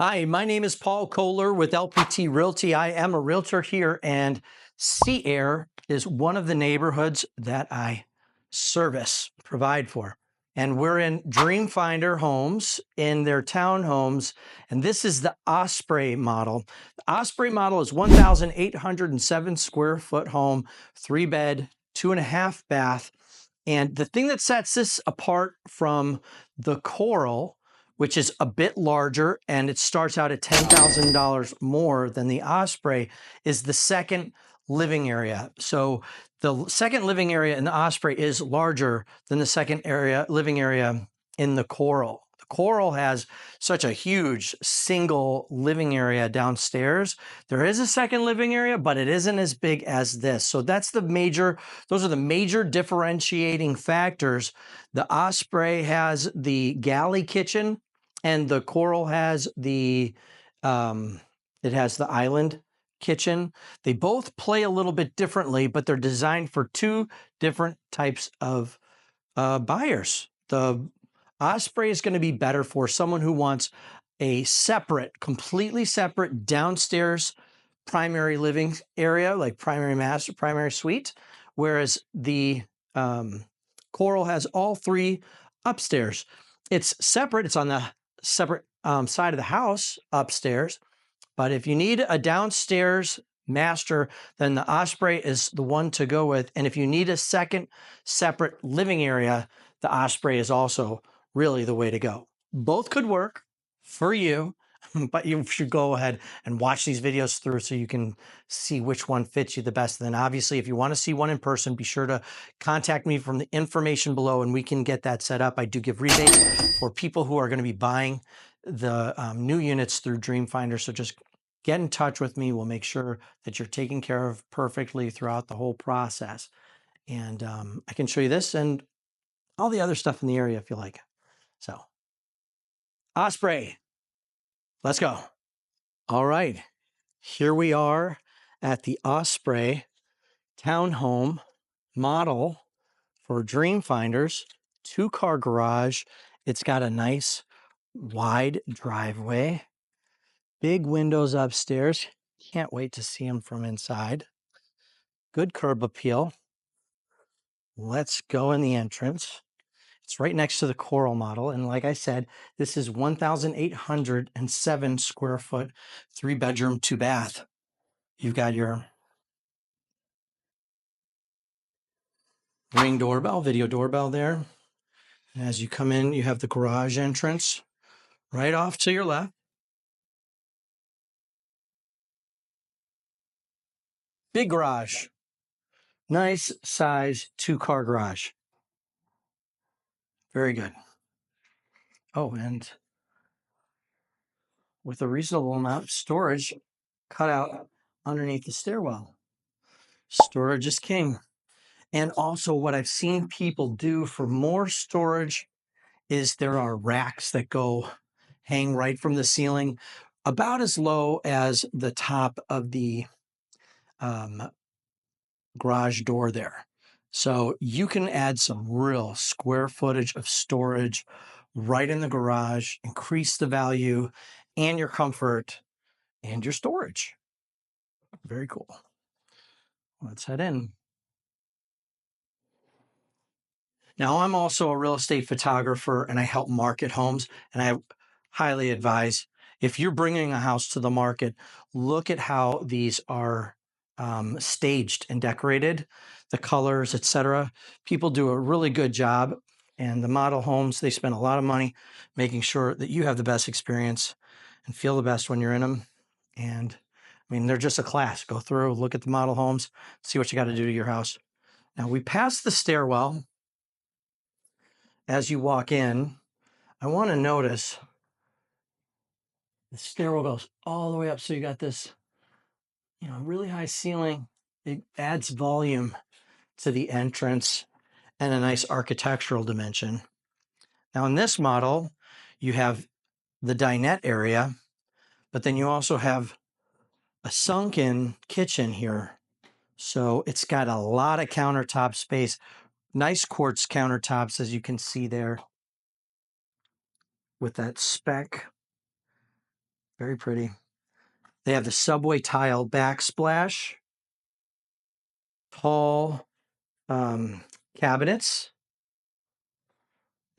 Hi, my name is Paul Kohler with LPT Realty. I am a realtor here, and Seaire is one of the neighborhoods that I provide for. And we're in Dreamfinder Homes in their townhomes, and this is the Osprey model. The Osprey model is 1,807 square foot home, 3-bed, 2.5 bath. And the thing that sets this apart from the Coral, which is a bit larger and it starts out at $10,000 more than the Osprey, is the second living area. So the second living area in the Osprey is larger than the second living area in the Coral. The Coral has such a huge single living area downstairs. There is a second living area, but it isn't as big as this. So those are the major differentiating factors. The Osprey has the galley kitchen, and the Coral has it has the island kitchen. They both play a little bit differently, but they're designed for two different types of buyers. The Osprey is going to be better for someone who wants a completely separate downstairs primary living area, like primary master, primary suite, whereas the Coral has all three upstairs. It's separate. It's on the separate side of the house upstairs. But if you need a downstairs master, then the Osprey is the one to go with. And if you need a second separate living area, the Osprey is also really the way to go. Both could work for you, but you should go ahead and watch these videos through so you can see which one fits you the best. And then obviously, if you want to see one in person, be sure to contact me from the information below and we can get that set up. I do give rebates for people who are going to be buying the new units through Dreamfinder. So just get in touch with me. We'll make sure that you're taken care of perfectly throughout the whole process. And I can show you this and all the other stuff in the area if you like. So, Osprey, let's go. All right, here we are at the Osprey Townhome Model for Dreamfinders. 2-car garage. It's got a nice wide driveway. Big windows upstairs. Can't wait to see them from inside. Good curb appeal. Let's go in the entrance. It's right next to the Coral model. And like I said, this is 1,807 square foot, 3-bedroom, 2-bath. You've got your Ring doorbell, video doorbell there. As you come in, you have the garage entrance right off to your left. Big garage. Nice size 2-car garage. Very good. Oh, and with a reasonable amount of storage cut out underneath the stairwell. Storage is king. And also what I've seen people do for more storage is there are racks that hang right from the ceiling, about as low as the top of the garage door there. So you can add some real square footage of storage right in the garage, increase the value and your comfort and your storage. Very cool. Let's head in. Now, I'm also a real estate photographer and I help market homes, and I highly advise, if you're bringing a house to the market, look at how these are staged and decorated, the colors, etc. People do a really good job, and the model homes, they spend a lot of money making sure that you have the best experience and feel the best when you're in them. And I mean, they're just a class. Go through, look at the model homes, see what you got to do to your house. Now, we passed the stairwell. As you walk in, I want to notice the stairwell goes all the way up. So you got this, really high ceiling. It adds volume to the entrance and a nice architectural dimension. Now in this model, you have the dinette area, but then you also have a sunken kitchen here. So it's got a lot of countertop space, nice quartz countertops, as you can see there with that spec. Very pretty. They have the subway tile backsplash, tall cabinets,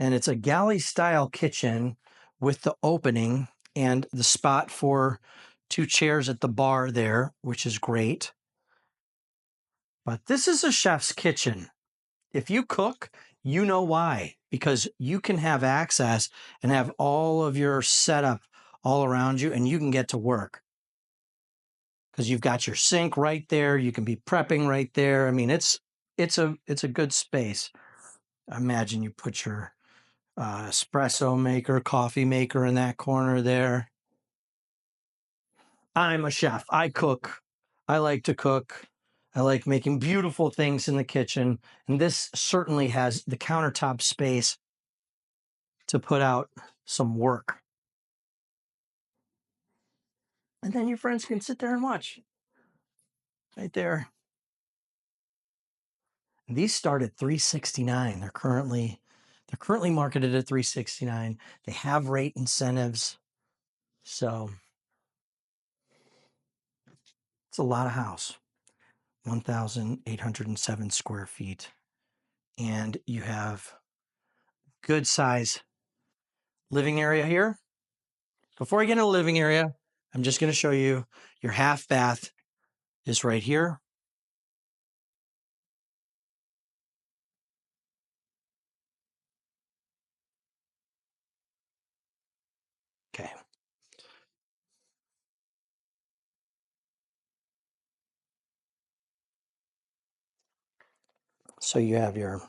and it's a galley style kitchen with the opening and the spot for 2 chairs at the bar there, which is great. But this is a chef's kitchen. If you cook, you know why, because you can have access and have all of your setup all around you, and you can get to work because you've got your sink right there. You can be prepping right there. I mean, it's a good space. Imagine you put your espresso maker, coffee maker in that corner there. I'm a chef. I cook. I like to cook. I like making beautiful things in the kitchen. And this certainly has the countertop space to put out some work. And then your friends can sit there and watch right there. And these start at $369. They're currently marketed at $369. They have rate incentives. So it's a lot of house. 1,807 square feet. And you have good size living area here. Before I get into the living area, I'm just going to show you your half bath is right here. Okay. So you have your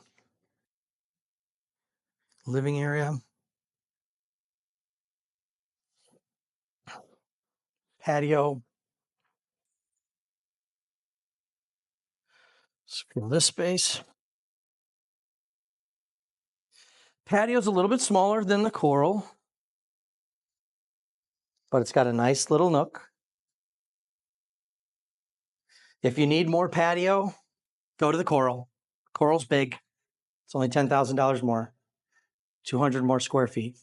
living area, patio. Let's fill this space. Patio's a little bit smaller than the coral, but it's got a nice little nook. If you need more patio, go to the coral. Coral's big. It's only $10,000 more, 200 more square feet,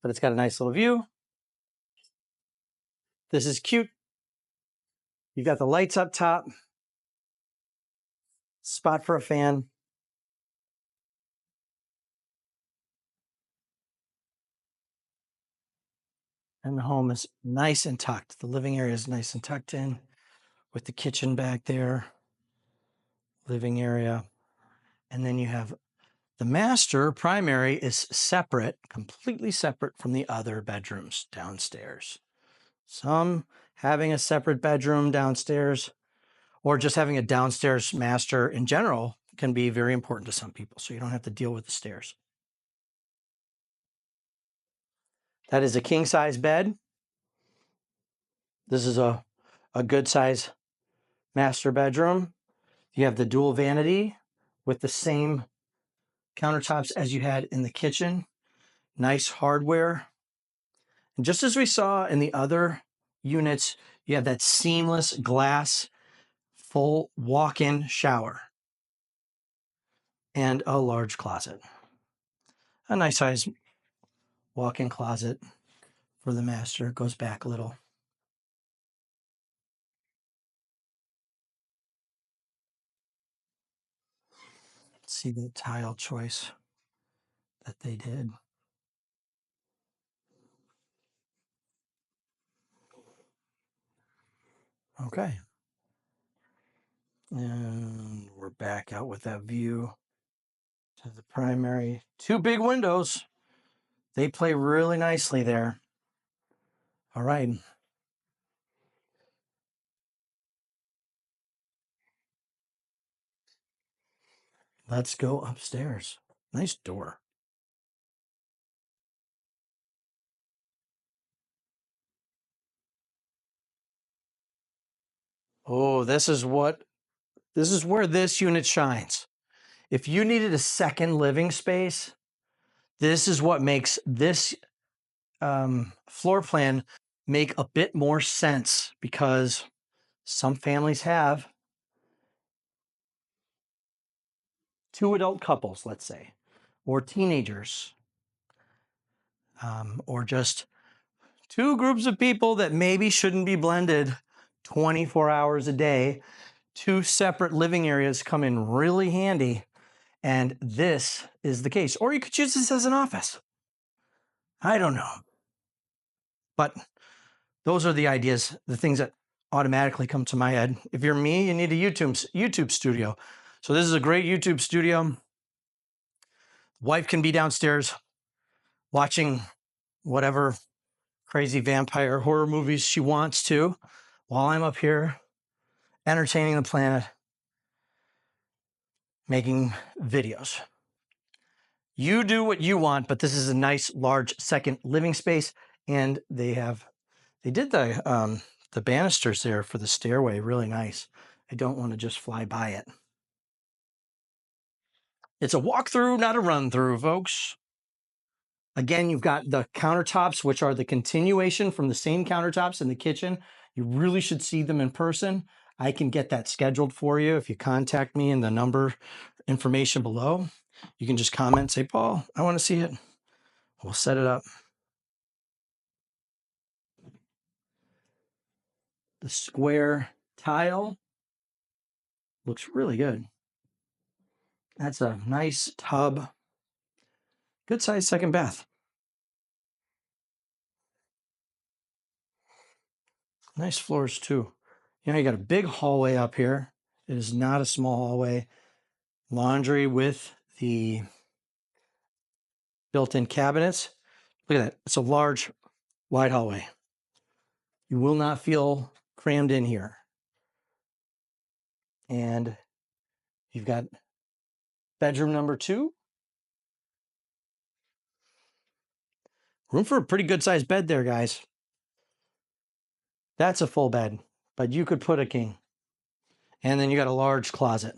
but it's got a nice little view. This is cute. You've got the lights up top, spot for a fan. And the home is nice and tucked. The living area is nice and tucked in with the kitchen back there, living area. And then you have the master primary is separate, completely separate from the other bedrooms downstairs. Some having a separate bedroom downstairs or just having a downstairs master in general can be very important to some people. So you don't have to deal with the stairs. That is a king size bed. This is a good size master bedroom. You have the dual vanity with the same countertops as you had in the kitchen. Nice hardware. And just as we saw in the other units, you have that seamless glass full walk-in shower and a large closet. A nice size walk-in closet for the master. Goes back a little. See the tile choice that they did. Okay. And we're back out with that view to the primary. 2 big windows. They play really nicely there. All right. Let's go upstairs. Nice door. Oh, this is where this unit shines. If you needed a second living space, this is what makes this floor plan make a bit more sense, because some families have 2 adult couples, let's say, or teenagers, or just two groups of people that maybe shouldn't be blended 24 hours a day. Two separate living areas come in really handy. And this is the case. Or you could use this as an office. I don't know. But those are the ideas, the things that automatically come to my head. If you're me, you need a YouTube studio. So this is a great YouTube studio. Wife can be downstairs watching whatever crazy vampire horror movies she wants to, while I'm up here entertaining the planet, making videos. You do what you want, but this is a nice, large second living space, and they did the banisters there for the stairway really nice. I don't want to just fly by it. It's a walkthrough, not a run through, folks. Again, you've got the countertops, which are the continuation from the same countertops in the kitchen. You really should see them in person. I can get that scheduled for you if you contact me in the number information below. You can just comment, say, Paul, I want to see it. We'll set it up. The square tile looks really good. That's a nice tub. Good size second bath. Nice floors too. You know, you got a big hallway up here. It is not a small hallway. Laundry with the built-in cabinets. Look at that. It's a large, wide hallway. You will not feel crammed in here. And you've got bedroom number 2. Room for a pretty good sized bed there, guys. That's a full bed, but you could put a king. And then you got a large closet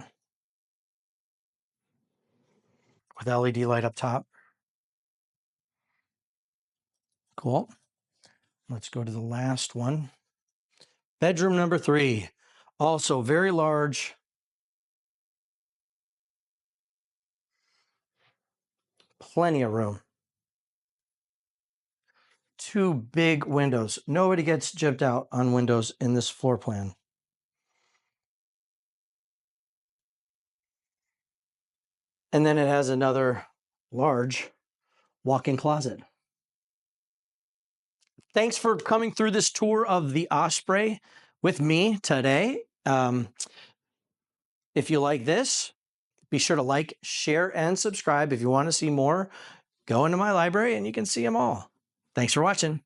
with LED light up top. Cool. Let's go to the last one. Bedroom number 3. Also very large. Plenty of room. 2 big windows. Nobody gets gypped out on windows in this floor plan. And then it has another large walk-in closet. Thanks for coming through this tour of the Osprey with me today. If you like this, be sure to like, share, and subscribe. If you want to see more, go into my library and you can see them all. Thanks for watching.